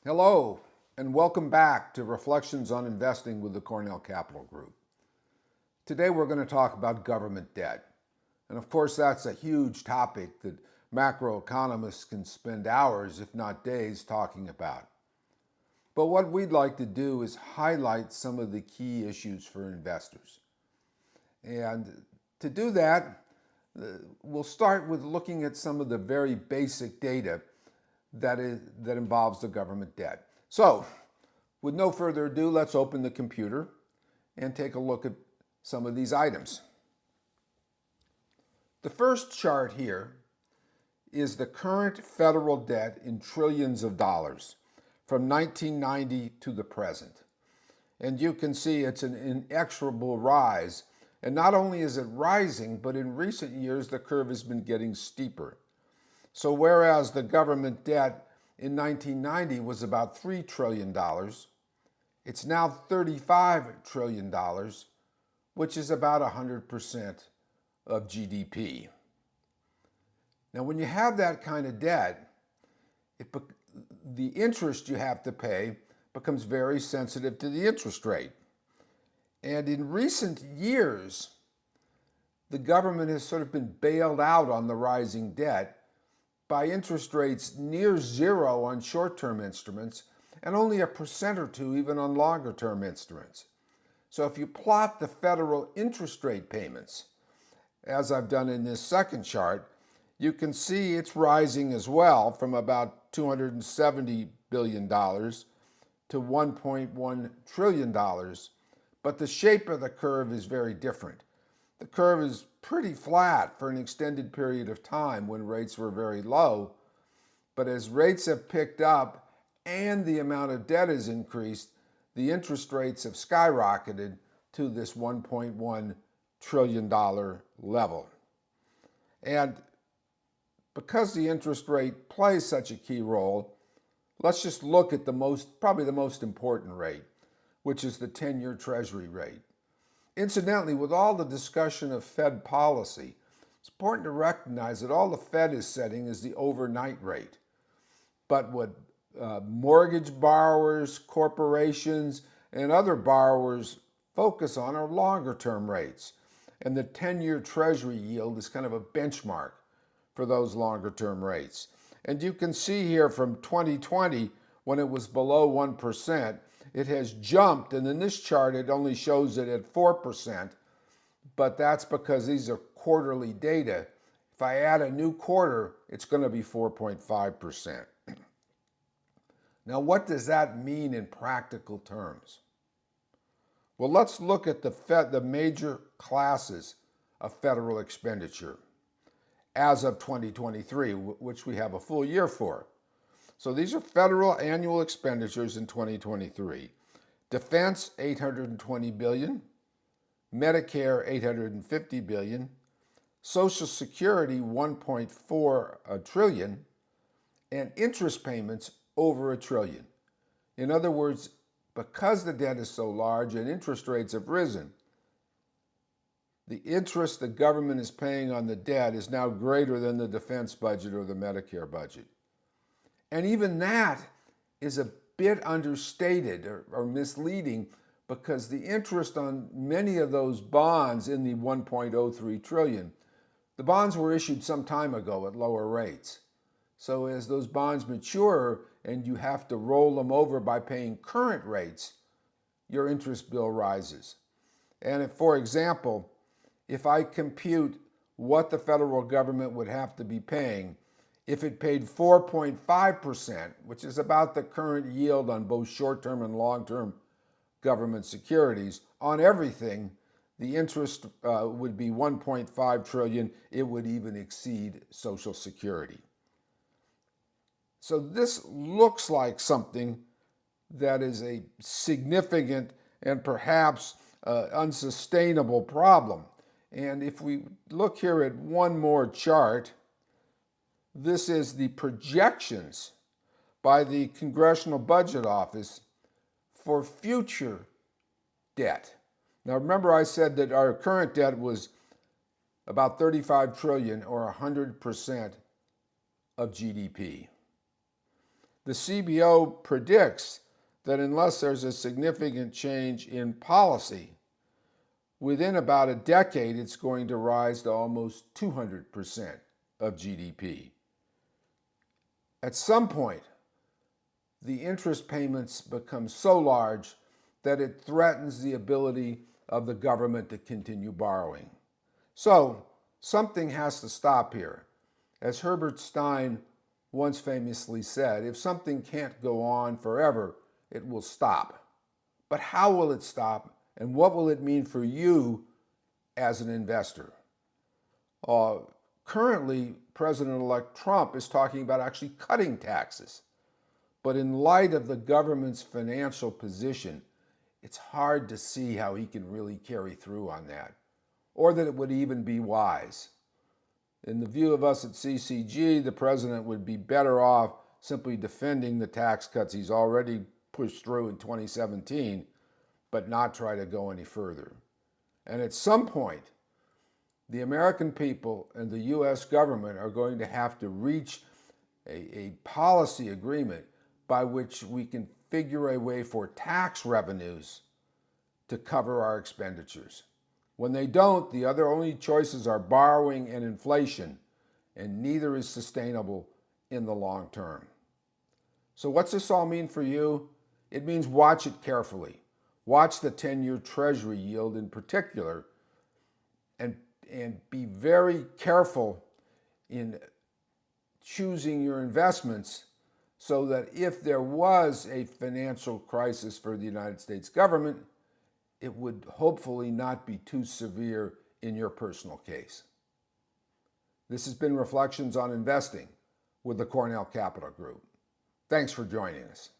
Hello, and welcome back to Reflections on Investing with the Cornell Capital Group. Today we're going to talk about government debt. And of course, that's a huge topic that macroeconomists can spend hours, if not days, talking about. But what we'd like to do is highlight some of the key issues for investors. And to do that, we'll start with looking at some of the very basic data that involves the government debt. So, with no further ado, let's open the computer and take a look at some of these items. The first chart here is the current federal debt in trillions of dollars from 1990 to the present. And you can see it's an inexorable rise. And not only is it rising, but in recent years, the curve has been getting steeper. So whereas the government debt in 1990 was about $3 trillion, it's now $35 trillion, which is about 100% of GDP. Now, when you have that kind of debt, the interest you have to pay becomes very sensitive to the interest rate. And in recent years, the government has sort of been bailed out on the rising debt by interest rates near zero on short-term instruments and only 1% or 2% even on longer-term instruments. So if you plot the federal interest rate payments, as I've done in this second chart, you can see it's rising as well from about $270 billion to $1.1 trillion, but the shape of the curve is very different. The curve is pretty flat for an extended period of time when rates were very low, but as rates have picked up and the amount of debt has increased, the interest rates have skyrocketed to this $1.1 trillion level. And because the interest rate plays such a key role, let's just look at probably the most important rate, which is the 10-year Treasury rate. Incidentally, with all the discussion of Fed policy, it's important to recognize that all the Fed is setting is the overnight rate. But what mortgage borrowers, corporations, and other borrowers focus on are longer-term rates. And the 10-year Treasury yield is kind of a benchmark for those longer-term rates. And you can see here from 2020, when it was below 1%, it has jumped, and in this chart it only shows it at 4%, but that's because these are quarterly data. If I add a new quarter, it's going to be 4.5%. Now, what does that mean in practical terms? Well, let's look at the major classes of federal expenditure as of 2023, which we have a full year for. So these are federal annual expenditures in 2023. Defense, $820 billion. Medicare, $850 billion. Social Security, $1.4 trillion. And interest payments, over $1 trillion. In other words, because the debt is so large and interest rates have risen, the interest the government is paying on the debt is now greater than the defense budget or the Medicare budget. And even that is a bit understated or misleading because the interest on many of those bonds in the $1.03 trillion, the bonds were issued some time ago at lower rates. So as those bonds mature and you have to roll them over by paying current rates, your interest bill rises. And if, for example, if I compute what the federal government would have to be paying if it paid 4.5%, which is about the current yield on both short-term and long-term government securities, on everything, the interest would be $1.5 trillion. It would even exceed Social Security. So this looks like something that is a significant and perhaps unsustainable problem. And if we look here at one more chart, this is the projections by the Congressional Budget Office for future debt. Now remember I said that our current debt was about $35 trillion or 100% of GDP. The CBO predicts that unless there's a significant change in policy, within about a decade, it's going to rise to almost 200% of GDP. At some point, the interest payments become so large that it threatens the ability of the government to continue borrowing. So, something has to stop here. As Herb Stein once famously said, if something can't go on forever, it will stop. But how will it stop, and what will it mean for you as an investor? Currently, President-elect Trump is talking about actually cutting taxes. But in light of the government's financial position, it's hard to see how he can really carry through on that, or that it would even be wise. In the view of us at CCG, the president would be better off simply defending the tax cuts he's already pushed through in 2017, but not try to go any further. And at some point, the American people and the U.S. government are going to have to reach a policy agreement by which we can figure a way for tax revenues to cover our expenditures. When they don't, the other only choices are borrowing and inflation, and neither is sustainable in the long term. So what's this all mean for you? It means watch it carefully. Watch the 10-year Treasury yield in particular, and be very careful in choosing your investments so that if there was a financial crisis for the United States government, it would hopefully not be too severe in your personal case. This has been Reflections on Investing with the Cornell Capital Group. Thanks for joining us.